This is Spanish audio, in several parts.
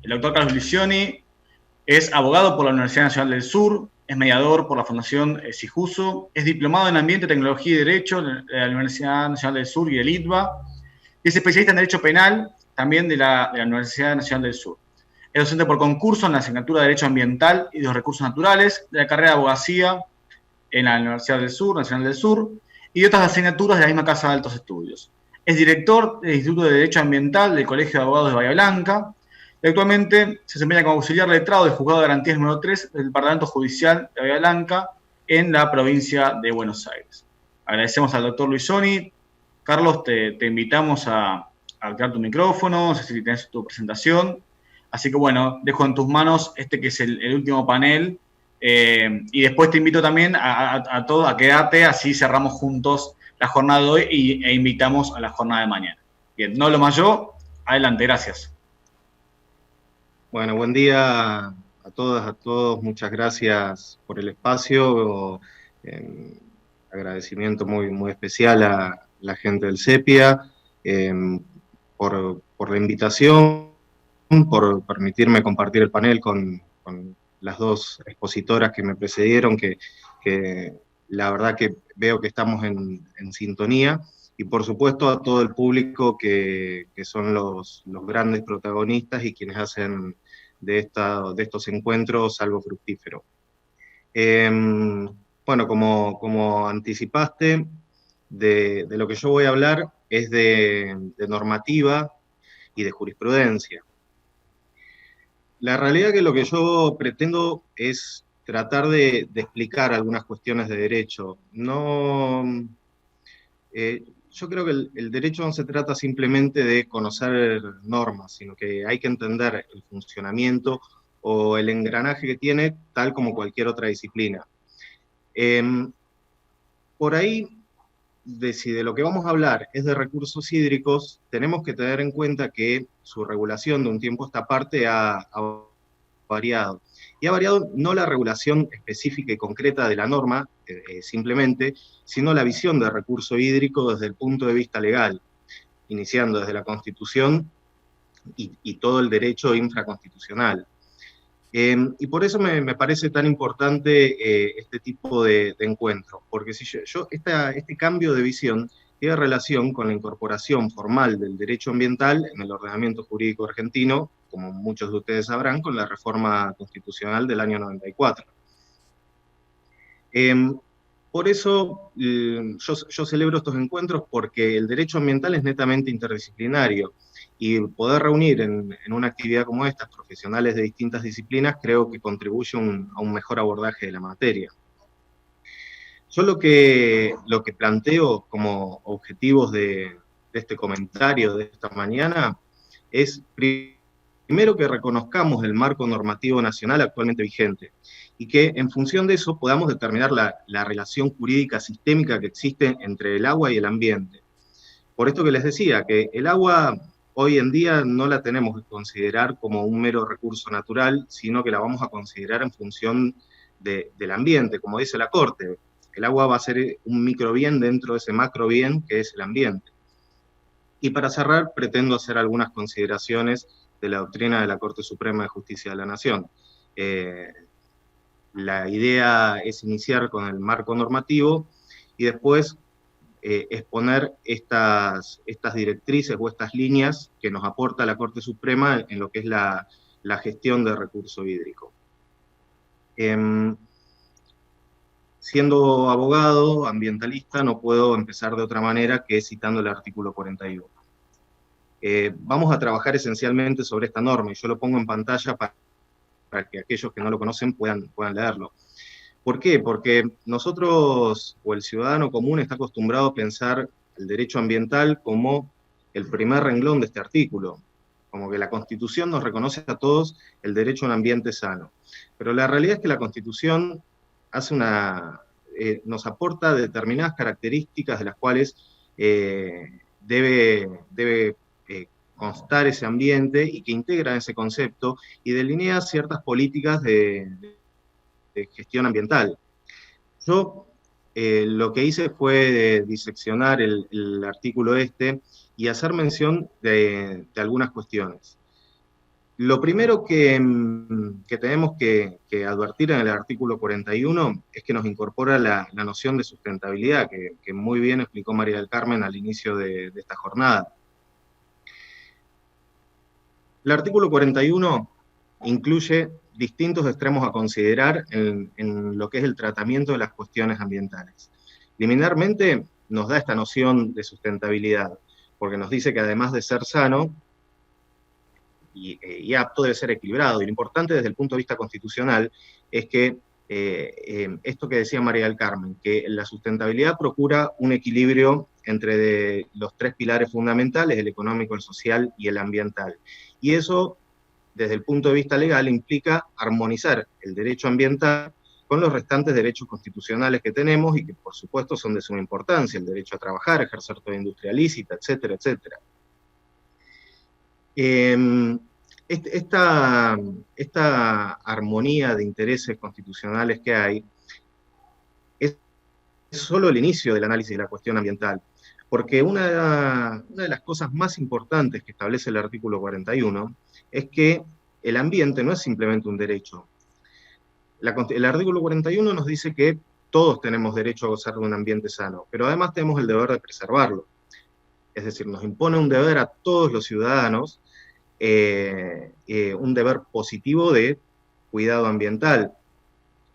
El doctor Carlos Lisioni es abogado por la Universidad Nacional del Sur, es mediador por la Fundación Sijuso, es diplomado en Ambiente, Tecnología y Derecho de la Universidad Nacional del Sur y el ITBA, y es especialista en Derecho Penal, también de la Universidad Nacional del Sur. Es docente por concurso en la asignatura de Derecho Ambiental y de los Recursos Naturales, de la carrera de Abogacía en la Universidad del Sur, Nacional del Sur, y de otras asignaturas de la misma Casa de Altos Estudios. Es director del Instituto de Derecho Ambiental del Colegio de Abogados de Bahía Blanca, y actualmente se desempeña como auxiliar letrado del Juzgado de Garantías número 3 del Departamento Judicial de Bahía Blanca en la provincia de Buenos Aires. Agradecemos al doctor Lisioni. Carlos, te invitamos a activar tu micrófono, no sé si tenés tu presentación. Así que bueno, dejo en tus manos este que es el último panel, y después te invito también a todos a quedarte, así cerramos juntos la jornada de hoy e invitamos a la jornada de mañana. Bien, no lo más yo, adelante, gracias. Bueno, buen día a todas, a todos, muchas gracias por el espacio, agradecimiento muy especial a la gente del CEPIA, por la invitación, por permitirme compartir el panel con las dos expositoras que me precedieron, que la verdad que veo que estamos en sintonía, y por supuesto a todo el público que son los grandes protagonistas y quienes hacen de estos encuentros algo fructífero. Bueno, como anticipaste, de lo que yo voy a hablar es de normativa y de jurisprudencia. La realidad es que lo que yo pretendo es tratar de explicar algunas cuestiones de derecho. No, yo creo que el derecho no se trata simplemente de conocer normas, sino que hay que entender el funcionamiento o el engranaje que tiene, tal como cualquier otra disciplina. Por ahí, si de lo que vamos a hablar es de recursos hídricos, tenemos que tener en cuenta que su regulación de un tiempo a esta parte ha variado. Y ha variado no la regulación específica y concreta de la norma, simplemente, sino la visión del recurso hídrico desde el punto de vista legal, iniciando desde la Constitución y todo el derecho infraconstitucional. Y por eso me parece tan importante este tipo de encuentros, porque si este cambio de visión tiene relación con la incorporación formal del derecho ambiental en el ordenamiento jurídico argentino, como muchos de ustedes sabrán, con la reforma constitucional del año 94. Por eso yo celebro estos encuentros, porque el derecho ambiental es netamente interdisciplinario, y poder reunir en una actividad como esta profesionales de distintas disciplinas creo que contribuye a un mejor abordaje de la materia. Yo lo que planteo como objetivos de este comentario de esta mañana es, primero, que reconozcamos el marco normativo nacional actualmente vigente, y que en función de eso podamos determinar la relación jurídica sistémica que existe entre el agua y el ambiente. Por esto que les decía, que el agua hoy en día no la tenemos que considerar como un mero recurso natural, sino que la vamos a considerar en función del ambiente, como dice la Corte. El agua va a ser un microbién dentro de ese macrobién que es el ambiente. Y para cerrar, pretendo hacer algunas consideraciones de la doctrina de la Corte Suprema de Justicia de la Nación. La idea es iniciar con el marco normativo y después exponer estas directrices o estas líneas que nos aporta la Corte Suprema en lo que es la gestión de recurso hídrico. Siendo abogado, ambientalista, no puedo empezar de otra manera que citando el artículo 41. Vamos a trabajar esencialmente sobre esta norma, y yo lo pongo en pantalla para que aquellos que no lo conocen puedan leerlo. ¿Por qué? Porque nosotros, o el ciudadano común, está acostumbrado a pensar el derecho ambiental como el primer renglón de este artículo, como que la Constitución nos reconoce a todos el derecho a un ambiente sano. Pero la realidad es que la Constitución nos aporta determinadas características de las cuales debe constar ese ambiente, y que integran ese concepto y delinea ciertas políticas de gestión ambiental. Yo lo que hice fue diseccionar el artículo y hacer mención de algunas cuestiones. Lo primero que tenemos que advertir en el artículo 41 es que nos incorpora la noción de sustentabilidad, que muy bien explicó María del Carmen al inicio de esta jornada. El artículo 41 incluye distintos extremos a considerar en lo que es el tratamiento de las cuestiones ambientales. Liminarmente nos da esta noción de sustentabilidad, porque nos dice que además de ser sano y apto, debe ser equilibrado. Y lo importante desde el punto de vista constitucional es que esto que decía María del Carmen, que la sustentabilidad procura un equilibrio entre los tres pilares fundamentales, el económico, el social y el ambiental. Y eso, desde el punto de vista legal, implica armonizar el derecho ambiental con los restantes derechos constitucionales que tenemos y que, por supuesto, son de suma importancia: el derecho a trabajar, ejercer toda industria lícita, etcétera, etcétera. Esta armonía de intereses constitucionales que hay es solo el inicio del análisis de la cuestión ambiental, porque una de las cosas más importantes que establece el artículo 41 es que el ambiente no es simplemente un derecho. El artículo 41 nos dice que todos tenemos derecho a gozar de un ambiente sano, pero además tenemos el deber de preservarlo. Es decir, nos impone un deber a todos los ciudadanos, un deber positivo de cuidado ambiental,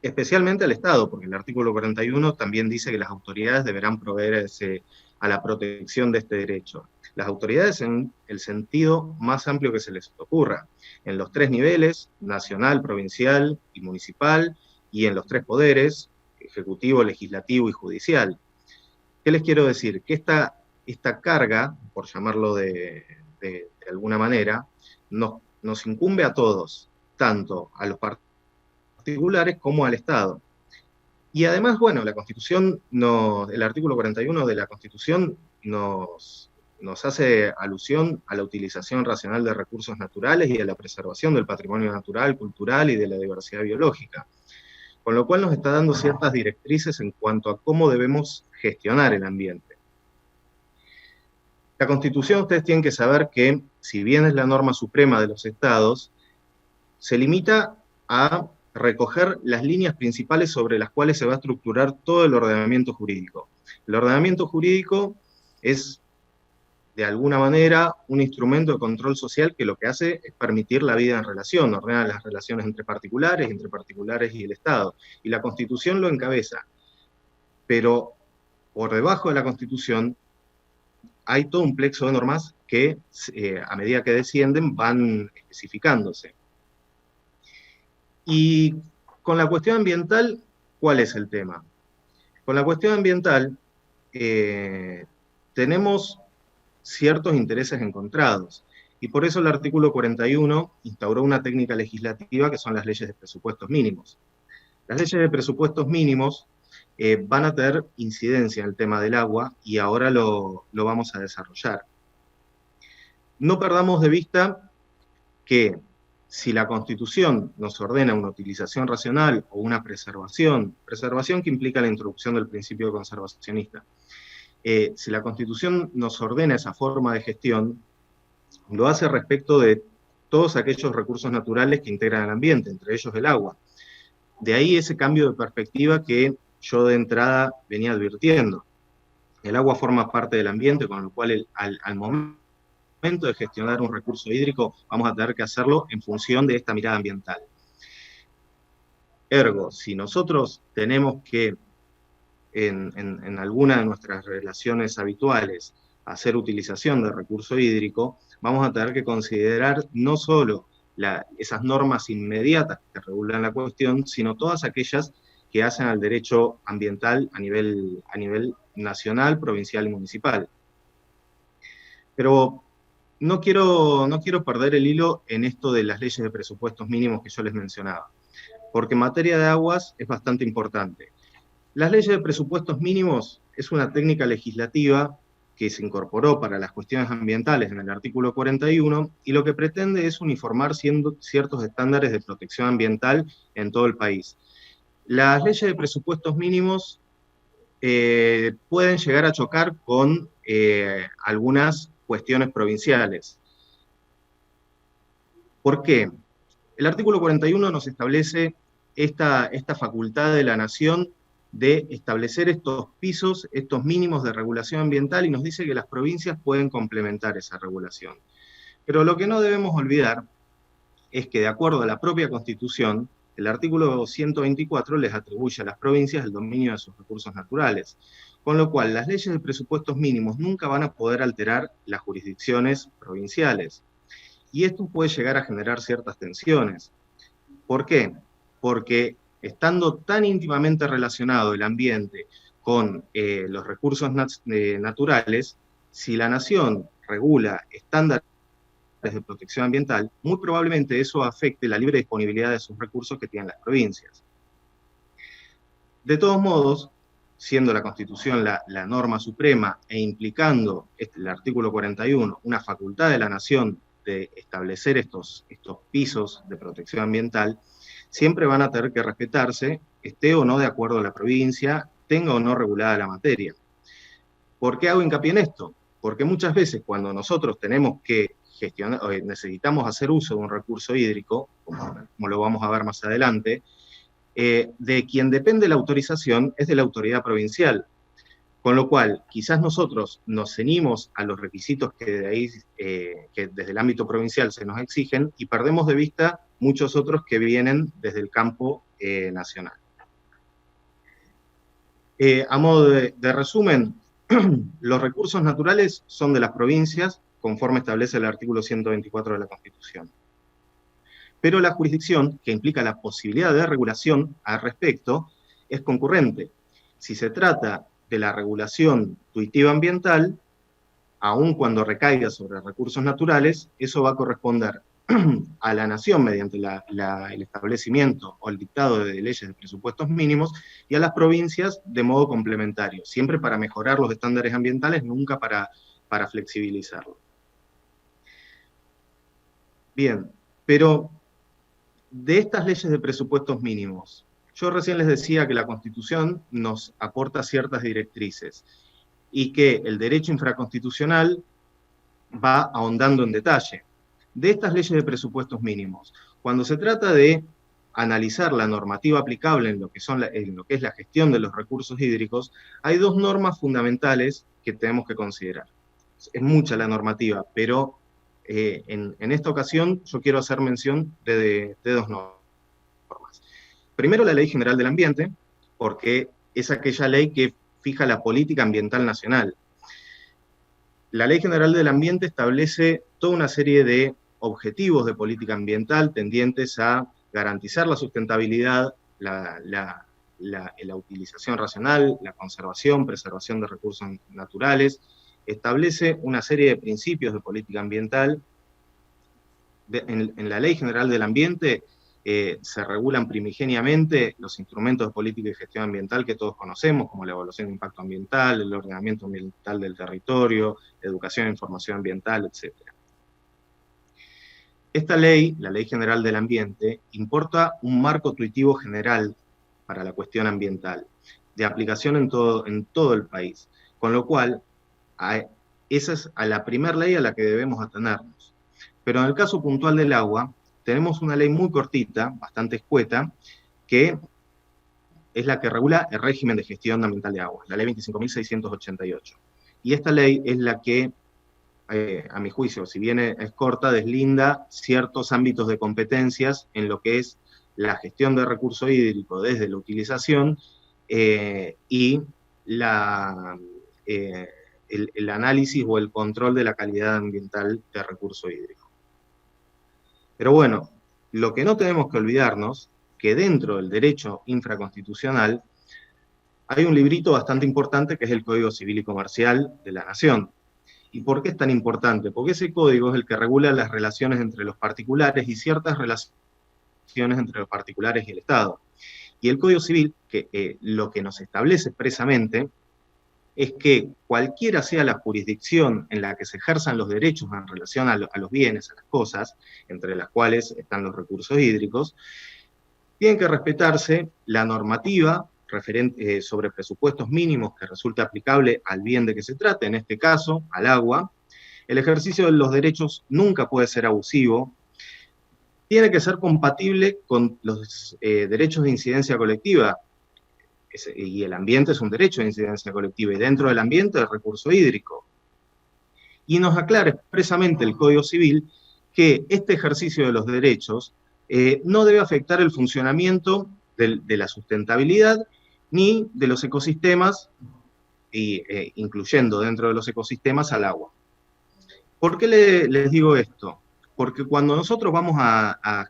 especialmente al Estado, porque el artículo 41 también dice que las autoridades deberán proveerse a la protección de este derecho. Las autoridades en el sentido más amplio que se les ocurra, en los tres niveles: nacional, provincial y municipal, y en los tres poderes: ejecutivo, legislativo y judicial. ¿Qué les quiero decir? Que esta carga, por llamarlo de alguna manera, nos incumbe a todos, tanto a los particulares como al Estado. Y además, bueno, la Constitución, el artículo 41 de la Constitución nos hace alusión a la utilización racional de recursos naturales y a la preservación del patrimonio natural, cultural y de la diversidad biológica, con lo cual nos está dando ciertas directrices en cuanto a cómo debemos gestionar el ambiente. La Constitución, ustedes tienen que saber que, si bien es la norma suprema de los estados, se limita a recoger las líneas principales sobre las cuales se va a estructurar todo el ordenamiento jurídico. El ordenamiento jurídico es, de alguna manera, un instrumento de control social que lo que hace es permitir la vida en relación, ordena las relaciones entre particulares y el Estado. Y la Constitución lo encabeza. Pero por debajo de la Constitución hay todo un plexo de normas que, a medida que descienden, van especificándose. Y con la cuestión ambiental, ¿cuál es el tema? Con la cuestión ambiental tenemos ciertos intereses encontrados, y por eso el artículo 41 instauró una técnica legislativa que son las leyes de presupuestos mínimos. Las leyes de presupuestos mínimos van a tener incidencia en el tema del agua, y ahora lo vamos a desarrollar. No perdamos de vista que si la Constitución nos ordena una utilización racional o una preservación que implica la introducción del principio conservacionista, si la Constitución nos ordena esa forma de gestión, lo hace respecto de todos aquellos recursos naturales que integran el ambiente, entre ellos el agua. De ahí ese cambio de perspectiva que yo de entrada venía advirtiendo. El agua forma parte del ambiente, con lo cual al momento de gestionar un recurso hídrico vamos a tener que hacerlo en función de esta mirada ambiental. Ergo, si nosotros tenemos que, en alguna de nuestras relaciones habituales, hacer utilización de recurso hídrico, vamos a tener que considerar no solo esas normas inmediatas que regulan la cuestión, sino todas aquellas que hacen al derecho ambiental a nivel nacional, provincial y municipal. Pero no quiero perder el hilo en esto de las leyes de presupuestos mínimos que yo les mencionaba, porque en materia de aguas es bastante importante. Las leyes de presupuestos mínimos es una técnica legislativa que se incorporó para las cuestiones ambientales en el artículo 41, y lo que pretende es uniformar ciertos estándares de protección ambiental en todo el país. Las leyes de presupuestos mínimos pueden llegar a chocar con algunas cuestiones provinciales. ¿Por qué? El artículo 41 nos establece esta facultad de la Nación de establecer estos pisos, estos mínimos de regulación ambiental, y nos dice que las provincias pueden complementar esa regulación. Pero lo que no debemos olvidar es que, de acuerdo a la propia Constitución, el artículo 124 les atribuye a las provincias el dominio de sus recursos naturales, con lo cual las leyes de presupuestos mínimos nunca van a poder alterar las jurisdicciones provinciales. Y esto puede llegar a generar ciertas tensiones. ¿Por qué? Porque estando tan íntimamente relacionado el ambiente con los recursos naturales, si la nación regula estándares de protección ambiental, muy probablemente eso afecte la libre disponibilidad de sus recursos que tienen las provincias. De todos modos, siendo la Constitución la norma suprema e implicando el artículo 41 una facultad de la Nación de establecer estos pisos de protección ambiental, siempre van a tener que respetarse, esté o no de acuerdo a la provincia, tenga o no regulada la materia. ¿Por qué hago hincapié en esto? Porque muchas veces cuando nosotros tenemos que gestionar, necesitamos hacer uso de un recurso hídrico, como lo vamos a ver más adelante, de quien depende la autorización es de la autoridad provincial. Con lo cual, quizás nosotros nos ceñimos a los requisitos que desde el ámbito provincial se nos exigen y perdemos de vista muchos otros que vienen desde el campo nacional. A modo de resumen, los recursos naturales son de las provincias, conforme establece el artículo 124 de la Constitución. Pero la jurisdicción, que implica la posibilidad de regulación al respecto, es concurrente. Si se trata de la regulación tuitiva ambiental, aun cuando recaiga sobre recursos naturales, eso va a corresponder a la nación mediante el establecimiento o el dictado de leyes de presupuestos mínimos, y a las provincias de modo complementario, siempre para mejorar los estándares ambientales, nunca para flexibilizarlo. Bien, pero de estas leyes de presupuestos mínimos, yo recién les decía que la Constitución nos aporta ciertas directrices y que el derecho infraconstitucional va ahondando en detalle. De estas leyes de presupuestos mínimos, cuando se trata de analizar la normativa aplicable en lo que es la gestión de los recursos hídricos, hay dos normas fundamentales que tenemos que considerar. Es mucha la normativa, pero en esta ocasión yo quiero hacer mención de dos normas. Primero, la Ley General del Ambiente, porque es aquella ley que fija la política ambiental nacional. La Ley General del Ambiente establece toda una serie de objetivos de política ambiental tendientes a garantizar la sustentabilidad, la utilización racional, la conservación, preservación de recursos naturales. Establece una serie de principios de política ambiental. En la Ley General del Ambiente se regulan primigeniamente los instrumentos de política y gestión ambiental que todos conocemos, como la evaluación de impacto ambiental, el ordenamiento ambiental del territorio, educación e información ambiental, etc. Esta ley, la Ley General del Ambiente, importa un marco tuitivo general para la cuestión ambiental, de aplicación en todo el país, con lo cual esa es la primera ley a la que debemos atenernos. Pero en el caso puntual del agua, tenemos una ley muy cortita, bastante escueta, que es la que regula el régimen de gestión ambiental de agua, la ley 25.688. Y esta ley es la que, a mi juicio, si bien es corta, deslinda ciertos ámbitos de competencias en lo que es la gestión de recurso hídrico desde la utilización y el análisis o el control de la calidad ambiental del recurso hídrico. Pero bueno, lo que no tenemos que olvidarnos, que dentro del derecho infraconstitucional hay un librito bastante importante que es el Código Civil y Comercial de la Nación. ¿Y por qué es tan importante? Porque ese código es el que regula las relaciones entre los particulares y ciertas relaciones entre los particulares y el Estado. Y el Código Civil, que lo que nos establece expresamente, es que cualquiera sea la jurisdicción en la que se ejerzan los derechos en relación a los bienes, a las cosas, entre las cuales están los recursos hídricos, tiene que respetarse la normativa referente sobre presupuestos mínimos que resulte aplicable al bien de que se trate, en este caso, al agua. El ejercicio de los derechos nunca puede ser abusivo, tiene que ser compatible con los derechos de incidencia colectiva, y el ambiente es un derecho de incidencia colectiva, y dentro del ambiente el recurso hídrico. Y nos aclara expresamente el Código Civil que este ejercicio de los derechos no debe afectar el funcionamiento de la sustentabilidad ni de los ecosistemas, incluyendo dentro de los ecosistemas al agua. ¿Por qué les digo esto? Porque cuando nosotros vamos a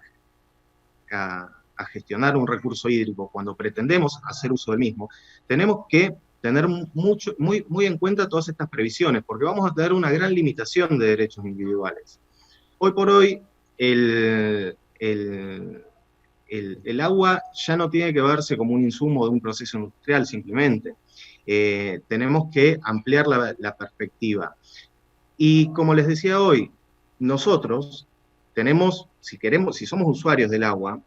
gestionar un recurso hídrico, cuando pretendemos hacer uso del mismo, tenemos que tener muy en cuenta todas estas previsiones, porque vamos a tener una gran limitación de derechos individuales. Hoy por hoy, el agua ya no tiene que verse como un insumo de un proceso industrial simplemente. Tenemos que ampliar la perspectiva. Y como les decía hoy, nosotros tenemos, si somos usuarios del agua,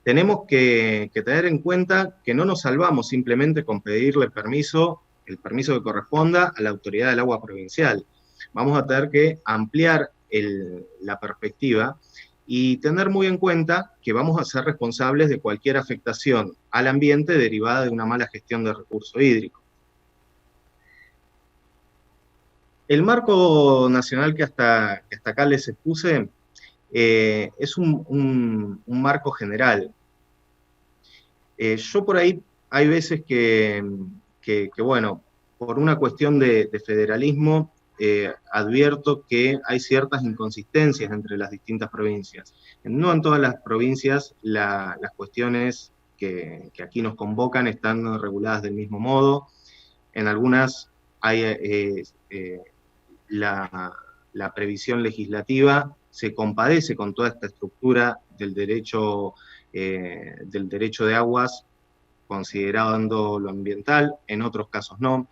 tenemos que tener en cuenta que no nos salvamos simplemente con pedirle el permiso que corresponda a la autoridad del agua provincial. Vamos a tener que ampliar la perspectiva y tener muy en cuenta que vamos a ser responsables de cualquier afectación al ambiente derivada de una mala gestión de recurso hídrico. El marco nacional que hasta acá les expuse es un marco general. Yo por ahí hay veces que bueno, por una cuestión de federalismo, advierto que hay ciertas inconsistencias entre las distintas provincias. No en todas las provincias las cuestiones que aquí nos convocan están reguladas del mismo modo. En algunas hay la previsión legislativa se compadece con toda esta estructura del derecho de aguas, considerando lo ambiental, en otros casos no.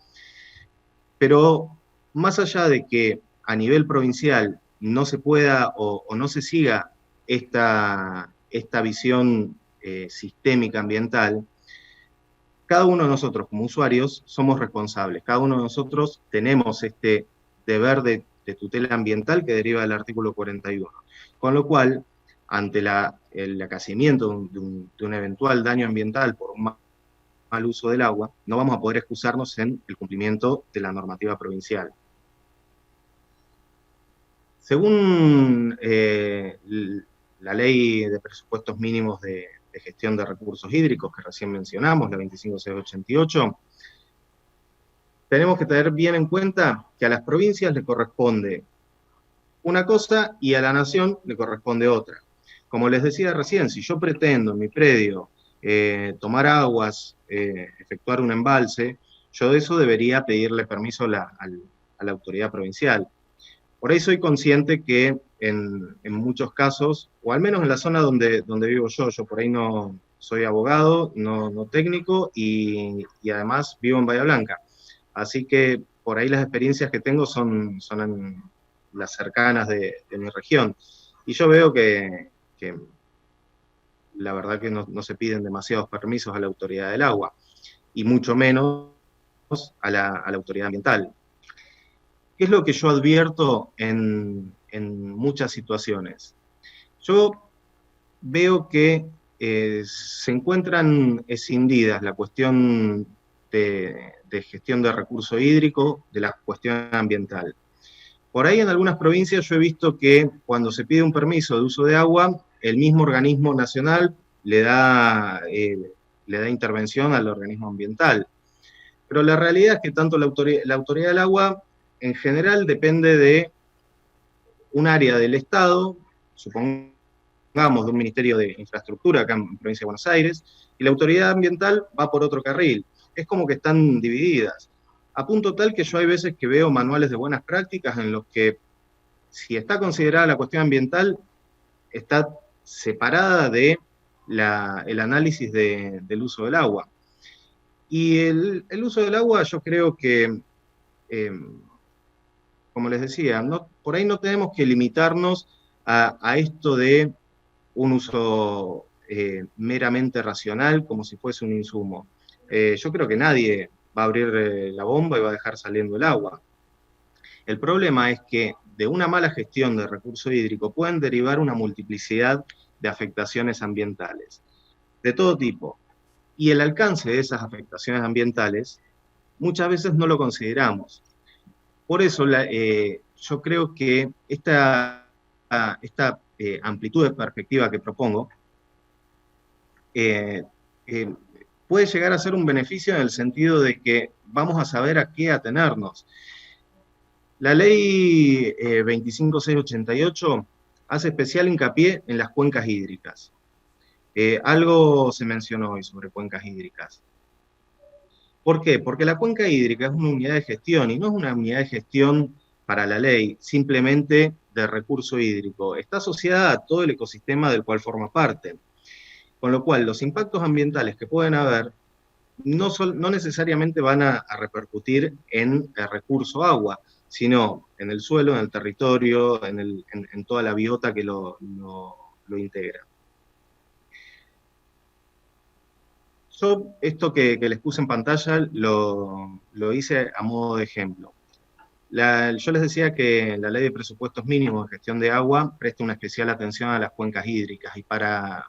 Pero más allá de que a nivel provincial no se pueda o no se siga esta visión sistémica ambiental, cada uno de nosotros como usuarios somos responsables, cada uno de nosotros tenemos este deber de tutela ambiental que deriva del artículo 41. Con lo cual, ante el acaecimiento de un eventual daño ambiental por un mal uso del agua, no vamos a poder excusarnos en el cumplimiento de la normativa provincial. Según la Ley de Presupuestos Mínimos de Gestión de Recursos Hídricos que recién mencionamos, la 25688, tenemos que tener bien en cuenta que a las provincias le corresponde una cosa y a la nación le corresponde otra. Como les decía recién, si yo pretendo en mi predio tomar aguas, efectuar un embalse, yo de eso debería pedirle permiso a la autoridad provincial. Por ahí soy consciente que en muchos casos, o al menos en la zona donde vivo yo por ahí no soy abogado, no técnico, y además vivo en Bahía Blanca. Así que por ahí las experiencias que tengo son las cercanas de mi región. Y yo veo que la verdad que no se piden demasiados permisos a la autoridad del agua, y mucho menos a la autoridad ambiental. ¿Qué es lo que yo advierto en muchas situaciones? Yo veo que se encuentran escindidas la cuestión de gestión de recurso hídrico de la cuestión ambiental. Por ahí en algunas provincias yo he visto que cuando se pide un permiso de uso de agua, el mismo organismo nacional le da intervención al organismo ambiental. Pero la realidad es que tanto la autoridad del agua en general depende de un área del Estado, supongamos de un Ministerio de Infraestructura acá en Provincia de Buenos Aires, y la autoridad ambiental va por otro carril. Es como que están divididas, a punto tal que yo hay veces que veo manuales de buenas prácticas en los que, si está considerada la cuestión ambiental, está separada de el análisis del uso del agua. Y el uso del agua yo creo que, como les decía, por ahí no tenemos que limitarnos a esto de un uso meramente racional, como si fuese un insumo. Yo creo que nadie va a abrir la bomba y va a dejar saliendo el agua. El problema es que de una mala gestión de recurso hídrico pueden derivar una multiplicidad de afectaciones ambientales, de todo tipo. Y el alcance de esas afectaciones ambientales muchas veces no lo consideramos. Por eso yo creo que esta amplitud de perspectiva que propongo puede llegar a ser un beneficio en el sentido de que vamos a saber a qué atenernos. La ley 25688 hace especial hincapié en las cuencas hídricas. Algo se mencionó hoy sobre cuencas hídricas. ¿Por qué? Porque la cuenca hídrica es una unidad de gestión, y no es una unidad de gestión para la ley, simplemente de recurso hídrico. Está asociada a todo el ecosistema del cual forma parte. Con lo cual, los impactos ambientales que pueden haber no necesariamente van a repercutir en el recurso agua, sino en el suelo, en el territorio, en toda la biota que lo integra. Yo esto que les puse en pantalla lo hice a modo de ejemplo. Yo les decía que la Ley de Presupuestos Mínimos de Gestión de Agua presta una especial atención a las cuencas hídricas, y para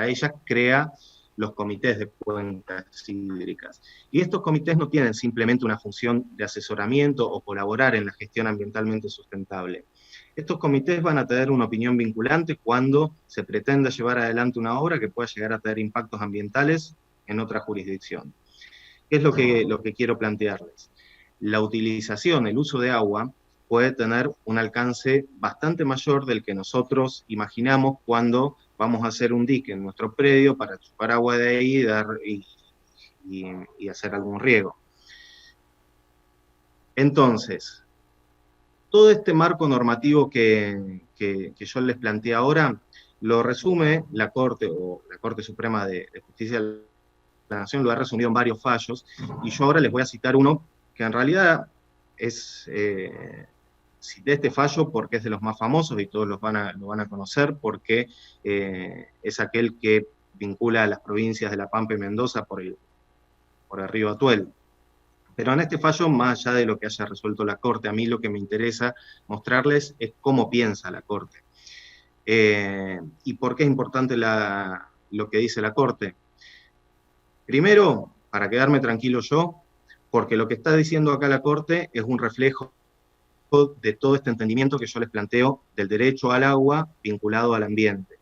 ellas crea los comités de cuencas hídricas. Y estos comités no tienen simplemente una función de asesoramiento o colaborar en la gestión ambientalmente sustentable. Estos comités van a tener una opinión vinculante cuando se pretenda llevar adelante una obra que pueda llegar a tener impactos ambientales en otra jurisdicción. ¿Qué es lo que quiero plantearles? La utilización, el uso de agua, puede tener un alcance bastante mayor del que nosotros imaginamos cuando vamos a hacer un dique en nuestro predio para chupar agua de ahí y hacer algún riego. Entonces, todo este marco normativo que yo les planteé ahora, lo resume la Corte, o la Corte Suprema de Justicia de la Nación, lo ha resumido en varios fallos, y yo ahora les voy a citar uno que en realidad cité este fallo porque es de los más famosos y todos lo van a conocer, porque es aquel que vincula a las provincias de La Pampa y Mendoza por el río Atuel. Pero en este fallo, más allá de lo que haya resuelto la Corte, a mí lo que me interesa mostrarles es cómo piensa la Corte. ¿Y por qué es importante lo que dice la Corte? Primero, para quedarme tranquilo yo, porque lo que está diciendo acá la Corte es un reflejo de todo este entendimiento que yo les planteo del derecho al agua vinculado al ambiente.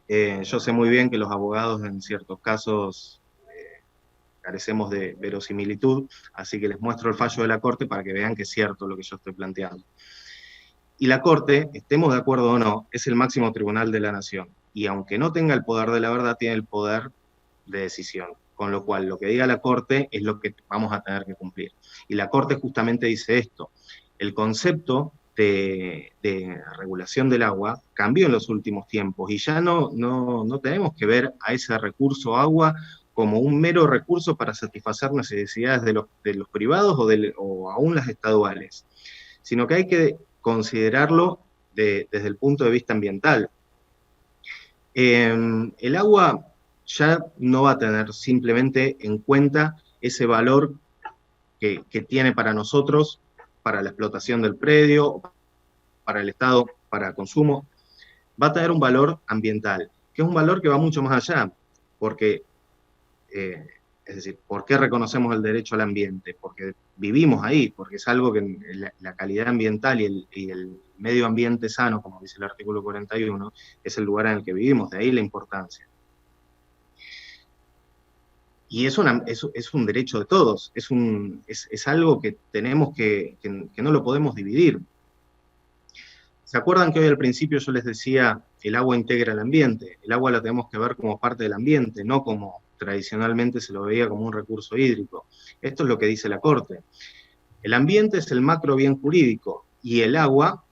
Yo sé muy bien que los abogados en ciertos casos carecemos de verosimilitud, así que les muestro el fallo de la Corte para que vean que es cierto lo que yo estoy planteando. Y la Corte, estemos de acuerdo o no, es el máximo tribunal de la nación, y aunque no tenga el poder de la verdad, tiene el poder de decisión, con lo cual lo que diga la Corte es lo que vamos a tener que cumplir. Y la Corte justamente dice esto: el concepto de regulación del agua cambió en los últimos tiempos, y ya no tenemos que ver a ese recurso agua como un mero recurso para satisfacer necesidades de los privados o aún las estaduales, sino que hay que considerarlo desde el punto de vista ambiental. El agua ya no va a tener simplemente en cuenta ese valor que tiene para nosotros, para la explotación del predio, para el Estado, para consumo. Va a tener un valor ambiental, que es un valor que va mucho más allá, porque, es decir, ¿por qué reconocemos el derecho al ambiente? Porque vivimos ahí, porque es algo que la calidad ambiental y el medio ambiente sano, como dice el artículo 41, es el lugar en el que vivimos, de ahí la importancia. Y es un derecho de todos, es algo que tenemos que no lo podemos dividir. ¿Se acuerdan que hoy al principio yo les decía el agua integra el ambiente? El agua la tenemos que ver como parte del ambiente, no como tradicionalmente se lo veía como un recurso hídrico. Esto es lo que dice la Corte. El ambiente es el macro bien jurídico y el agua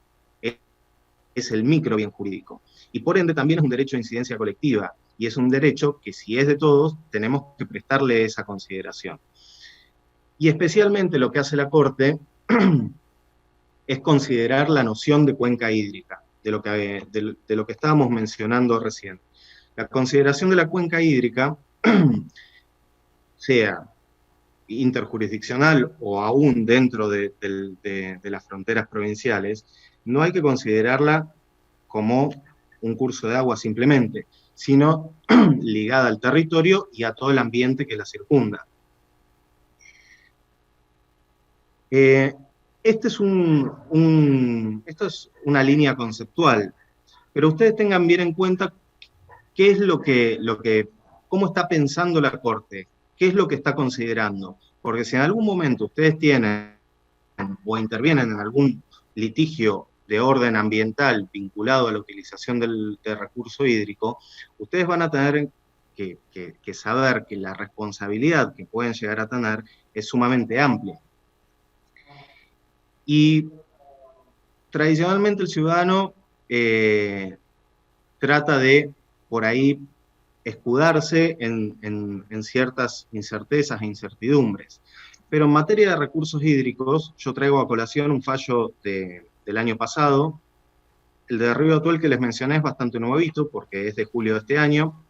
es el micro bien jurídico. Y por ende también es un derecho de incidencia colectiva, y es un derecho que, si es de todos, tenemos que prestarle esa consideración. Y especialmente lo que hace la Corte es considerar la noción de cuenca hídrica, de lo que estábamos mencionando recién. La consideración de la cuenca hídrica, sea interjurisdiccional o aún dentro de las fronteras provinciales, no hay que considerarla como un curso de agua simplemente, sino ligada al territorio y a todo el ambiente que la circunda. Esto es una línea conceptual, pero ustedes tengan bien en cuenta qué es cómo está pensando la Corte, qué es lo que está considerando. Porque si en algún momento ustedes tienen o intervienen en algún litigio de orden ambiental vinculado a la utilización del recurso hídrico, ustedes van a tener que saber que la responsabilidad que pueden llegar a tener es sumamente amplia. Y tradicionalmente el ciudadano trata de, por ahí, escudarse en ciertas incertezas e incertidumbres. Pero en materia de recursos hídricos, yo traigo a colación un fallo del año pasado. El de Río Atuel que les mencioné es bastante nuevito, porque es de julio de este año.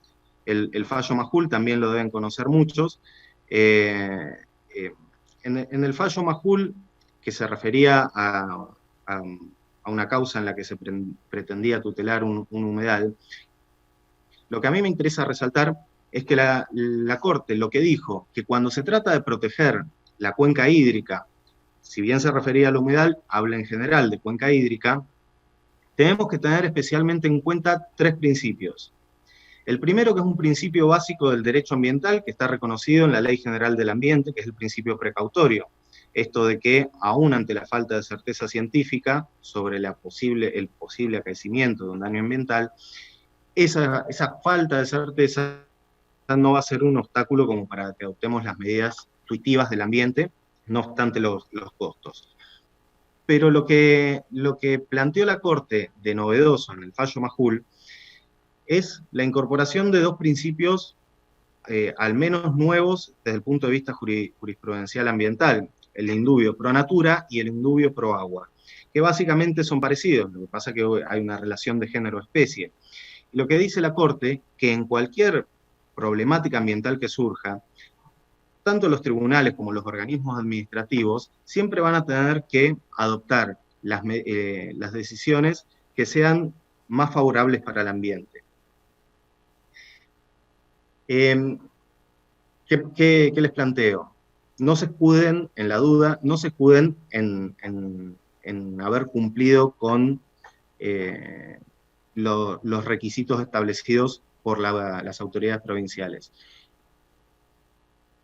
El fallo Majul también lo deben conocer muchos. En el fallo Majul, que se refería a una causa en la que se pretendía tutelar un humedal, lo que a mí me interesa resaltar es que la Corte lo que dijo, que cuando se trata de proteger la cuenca hídrica, si bien se refería al humedal, habla en general de cuenca hídrica, tenemos que tener especialmente en cuenta 3 principios. El primero, que es un principio básico del derecho ambiental, que está reconocido en la Ley General del Ambiente, que es el principio precautorio. Esto de que, aún ante la falta de certeza científica sobre el posible acaecimiento de un daño ambiental, esa falta de certeza no va a ser un obstáculo como para que adoptemos las medidas intuitivas del ambiente, no obstante los costos. Pero lo que planteó la Corte de novedoso en el fallo Majul es la incorporación de 2 principios al menos nuevos desde el punto de vista jurisprudencial ambiental, el indubio pro natura y el indubio pro agua, que básicamente son parecidos, lo que pasa es que hay una relación de género-especie. Lo que dice la Corte, que en cualquier problemática ambiental que surja, tanto los tribunales como los organismos administrativos siempre van a tener que adoptar las decisiones que sean más favorables para el ambiente. ¿Qué les planteo? No se escuden en la duda, no se escuden en haber cumplido con los requisitos establecidos por las autoridades provinciales.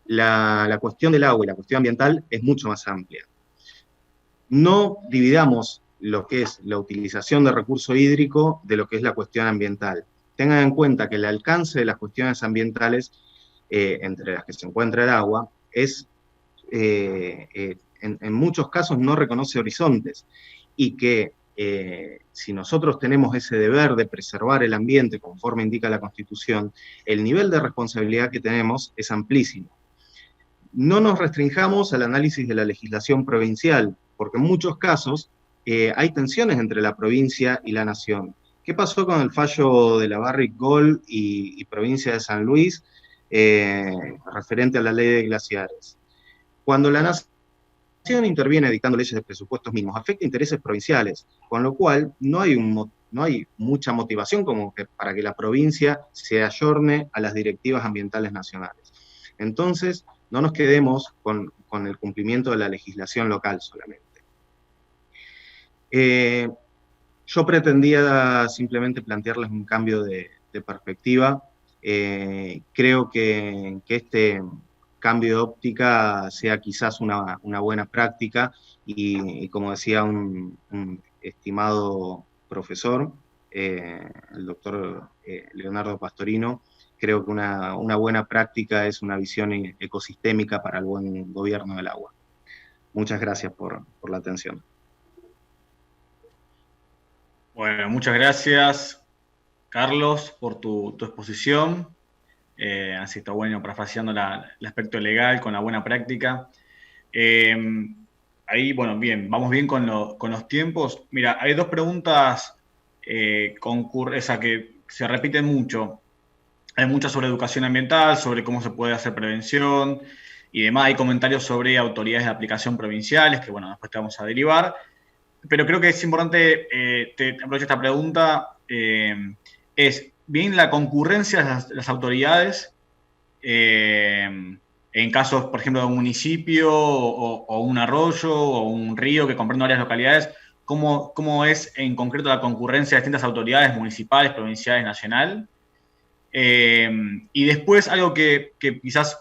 La cuestión del agua y la cuestión ambiental es mucho más amplia. No dividamos lo que es la utilización de recurso hídrico de lo que es la cuestión ambiental. Tengan en cuenta que el alcance de las cuestiones ambientales, entre las que se encuentra el agua, es, en muchos casos no reconoce horizontes, y que si nosotros tenemos ese deber de preservar el ambiente conforme indica la Constitución, el nivel de responsabilidad que tenemos es amplísimo. No nos restringamos al análisis de la legislación provincial, porque en muchos casos hay tensiones entre la provincia y la nación. ¿Qué pasó con el fallo de la Barrick-Gold y provincia de San Luis referente a la ley de glaciares? Cuando la nación interviene dictando leyes de presupuestos mínimos, afecta intereses provinciales, con lo cual no hay mucha motivación para que la provincia se ayorne a las directivas ambientales nacionales. Entonces, no nos quedemos con el cumplimiento de la legislación local solamente. Yo pretendía simplemente plantearles un cambio de perspectiva. Creo que este cambio de óptica sea quizás una buena práctica, y como decía un estimado profesor, el doctor Leonardo Pastorino, creo que una buena práctica es una visión ecosistémica para el buen gobierno del agua. Muchas gracias por la atención. Bueno, muchas gracias, Carlos, por tu exposición. Así está bueno, parafraseando el aspecto legal con la buena práctica. Ahí, bueno, bien, vamos bien con los tiempos. Mira, hay 2 preguntas esa que se repiten mucho. Hay muchas sobre educación ambiental, sobre cómo se puede hacer prevención, y demás. Hay comentarios sobre autoridades de aplicación provinciales, que bueno, después te vamos a derivar. Pero creo que es importante, te aprovecho esta pregunta, es bien la concurrencia de las autoridades en casos, por ejemplo, de un municipio o un arroyo o un río que comprende varias localidades. ¿Cómo es en concreto la concurrencia de distintas autoridades municipales, provinciales, nacional? Y después algo que quizás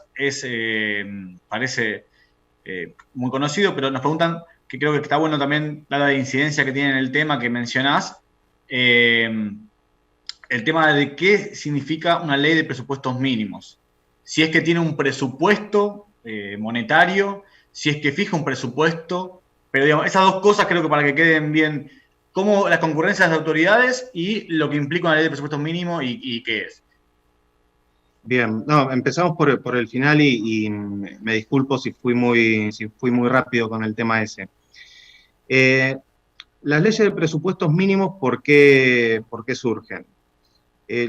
parece muy conocido, pero nos preguntan, que creo que está bueno también, dada la incidencia que tiene en el tema que mencionás, el tema de qué significa una ley de presupuestos mínimos. Si es que tiene un presupuesto monetario, si es que fija un presupuesto, pero digamos, esas dos cosas creo que para que queden bien, cómo las concurrencias de autoridades y lo que implica una ley de presupuestos mínimos y qué es. Bien, no, empezamos por el final y me disculpo si fui muy rápido con el tema ese. Las leyes de presupuestos mínimos, ¿por qué surgen?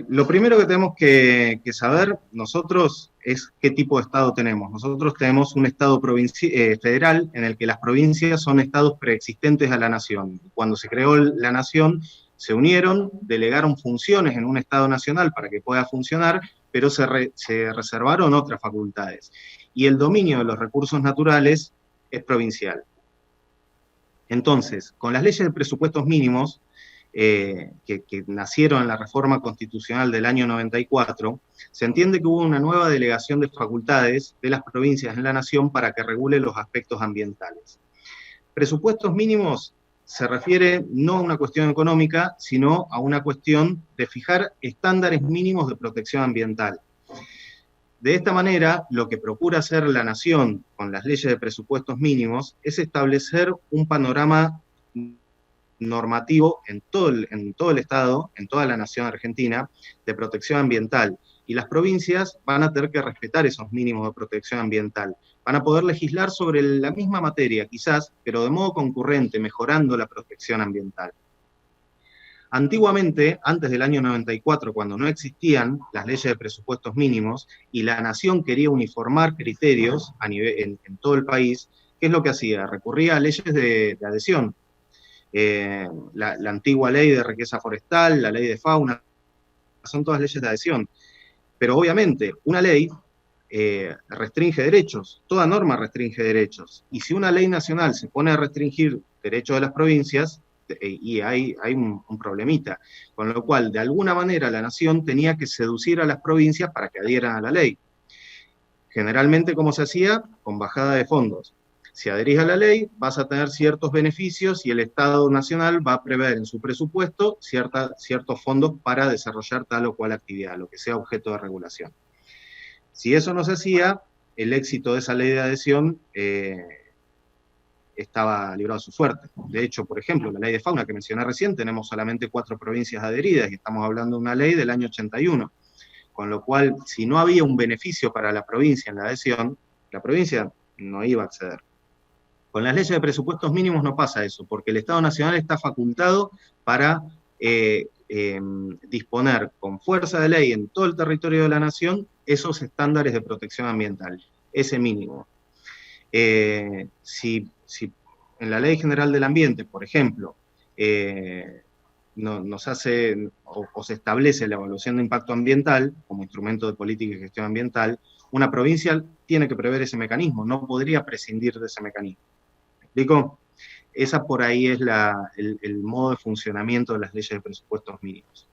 Lo primero que tenemos que saber nosotros es qué tipo de Estado tenemos. Nosotros tenemos un Estado federal en el que las provincias son estados preexistentes a la nación. Cuando se creó la nación, se unieron, delegaron funciones en un Estado nacional para que pueda funcionar, pero se reservaron otras facultades. Y el dominio de los recursos naturales es provincial. Entonces, con las leyes de presupuestos mínimos, que nacieron en la reforma constitucional del año 94, se entiende que hubo una nueva delegación de facultades de las provincias en la nación para que regule los aspectos ambientales. Presupuestos mínimos se refiere no a una cuestión económica, sino a una cuestión de fijar estándares mínimos de protección ambiental. De esta manera, lo que procura hacer la nación con las leyes de presupuestos mínimos es establecer un panorama normativo en todo el Estado, en toda la nación argentina, de protección ambiental. Y las provincias van a tener que respetar esos mínimos de protección ambiental. Van a poder legislar sobre la misma materia, quizás, pero de modo concurrente, mejorando la protección ambiental. Antiguamente, antes del año 94, cuando no existían las leyes de presupuestos mínimos y la nación quería uniformar criterios en todo el país, ¿qué es lo que hacía? Recurría a leyes de adhesión. La antigua ley de riqueza forestal, la ley de fauna, son todas leyes de adhesión. Pero obviamente, una ley restringe derechos, toda norma restringe derechos. Y si una ley nacional se pone a restringir derechos de las provincias, y hay un problemita. Con lo cual, de alguna manera, la nación tenía que seducir a las provincias para que adhieran a la ley. Generalmente, ¿cómo se hacía? Con bajada de fondos. Si adherís a la ley, vas a tener ciertos beneficios y el Estado nacional va a prever en su presupuesto ciertos fondos para desarrollar tal o cual actividad, lo que sea objeto de regulación. Si eso no se hacía, el éxito de esa ley de adhesión estaba librado a su suerte. De hecho, por ejemplo, la ley de fauna que mencioné recién, tenemos solamente 4 provincias adheridas y estamos hablando de una ley del año 81. Con lo cual, si no había un beneficio para la provincia en la adhesión, la provincia no iba a acceder. Con las leyes de presupuestos mínimos no pasa eso, porque el Estado Nacional está facultado para disponer con fuerza de ley en todo el territorio de la nación esos estándares de protección ambiental, ese mínimo. Si en la Ley General del Ambiente, por ejemplo, nos hace o se establece la evaluación de impacto ambiental como instrumento de política y gestión ambiental, una provincia tiene que prever ese mecanismo, no podría prescindir de ese mecanismo. ¿Me explico? Esa por ahí es el modo de funcionamiento de las leyes de presupuestos mínimos.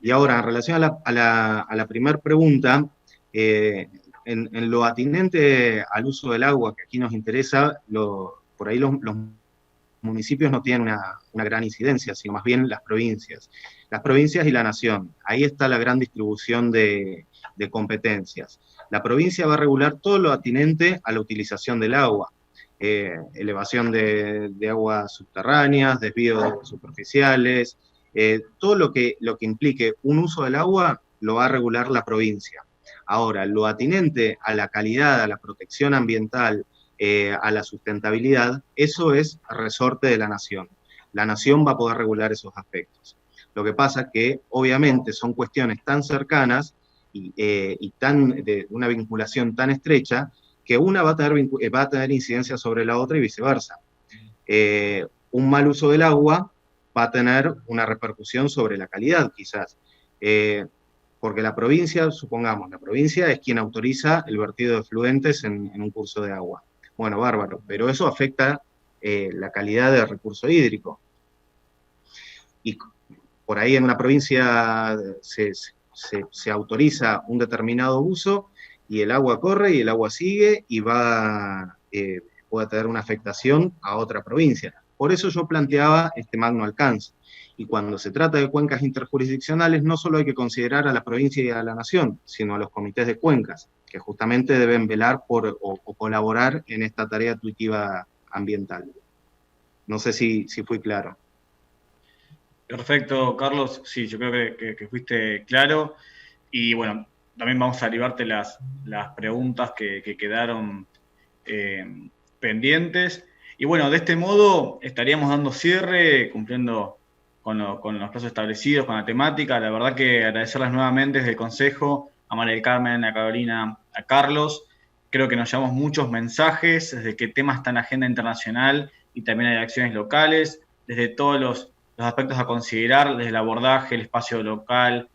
Y ahora, en relación a la primera pregunta, en lo atinente al uso del agua, que aquí nos interesa, por ahí los municipios no tienen una gran incidencia, sino más bien las provincias. Las provincias y la nación. Ahí está la gran distribución de competencias. La provincia va a regular todo lo atinente a la utilización del agua. Elevación de aguas subterráneas, desvíos superficiales, todo lo que implique un uso del agua lo va a regular la provincia. Ahora, lo atinente a la calidad, a la protección ambiental, a la sustentabilidad, eso es resorte de la nación. La nación va a poder regular esos aspectos. Lo que pasa que, obviamente, son cuestiones tan cercanas de una vinculación tan estrecha, que una va a tener incidencia sobre la otra y viceversa. Un mal uso del agua va a tener una repercusión sobre la calidad, quizás. Porque la provincia, supongamos, la provincia es quien autoriza el vertido de efluentes en un curso de agua. Bueno, bárbaro, pero eso afecta la calidad del recurso hídrico. Y por ahí en una provincia se autoriza un determinado uso y el agua corre y el agua sigue y puede tener una afectación a otra provincia. Por eso yo planteaba este magno alcance. Y cuando se trata de cuencas interjurisdiccionales, no solo hay que considerar a la provincia y a la nación, sino a los comités de cuencas, que justamente deben velar o colaborar en esta tarea tuitiva ambiental. No sé si fui claro. Perfecto, Carlos. Sí, yo creo que fuiste claro. Y bueno, también vamos a derivarte las preguntas que quedaron pendientes. Y bueno, de este modo estaríamos dando cierre, cumpliendo con los plazos establecidos, con la temática. La verdad que agradecerles nuevamente desde el Consejo, a María del Carmen, a Carolina, a Carlos. Creo que nos llevamos muchos mensajes desde qué tema está en la agenda internacional y también hay acciones locales, desde todos los aspectos a considerar, desde el abordaje, el espacio local,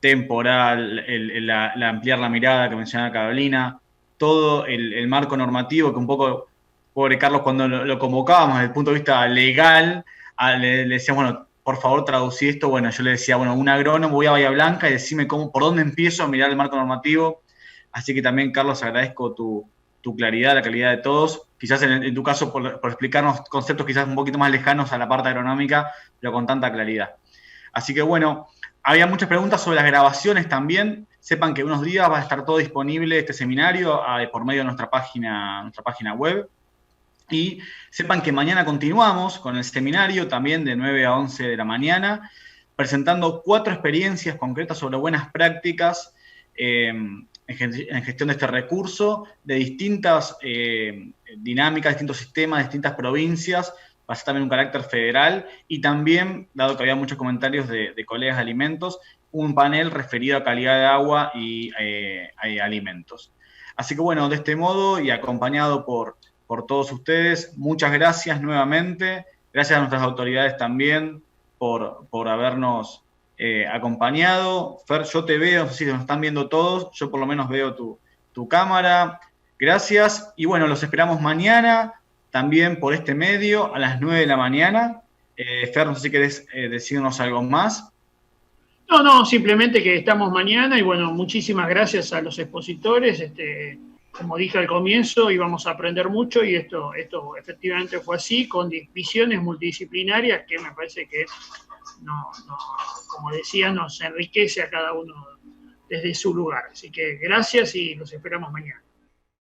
temporal, la ampliar la mirada que mencionaba Carolina, todo el marco normativo que un poco, pobre Carlos, cuando lo convocábamos desde el punto de vista legal, le decíamos, bueno, por favor traducí esto. Bueno, yo le decía, bueno, un agrónomo, voy a Bahía Blanca y decime por dónde empiezo a mirar el marco normativo. Así que también, Carlos, agradezco tu claridad, la calidad de todos. Quizás en tu caso, por explicarnos conceptos quizás un poquito más lejanos a la parte agronómica, pero con tanta claridad. Así que bueno, había muchas preguntas sobre las grabaciones también. Sepan que unos días va a estar todo disponible este seminario por medio de nuestra página web. Y sepan que mañana continuamos con el seminario también de 9 a 11 de la mañana, presentando 4 experiencias concretas sobre buenas prácticas en gestión de este recurso, de distintas dinámicas, distintos sistemas, distintas provincias. Va a ser también un carácter federal y también, dado que había muchos comentarios de colegas de alimentos, un panel referido a calidad de agua y alimentos. Así que bueno, de este modo y acompañado por todos ustedes, muchas gracias nuevamente. Gracias a nuestras autoridades también por habernos acompañado. Fer, yo te veo, no sé si nos están viendo todos, yo por lo menos veo tu cámara. Gracias y bueno, los esperamos mañana también por este medio a las 9 de la mañana. Fer, no sé si querés decirnos algo más. No, simplemente que estamos mañana y bueno, muchísimas gracias a los expositores. Como dije al comienzo, íbamos a aprender mucho y esto efectivamente fue así, con visiones multidisciplinarias que me parece que, como decía, nos enriquece a cada uno desde su lugar. Así que gracias y los esperamos mañana.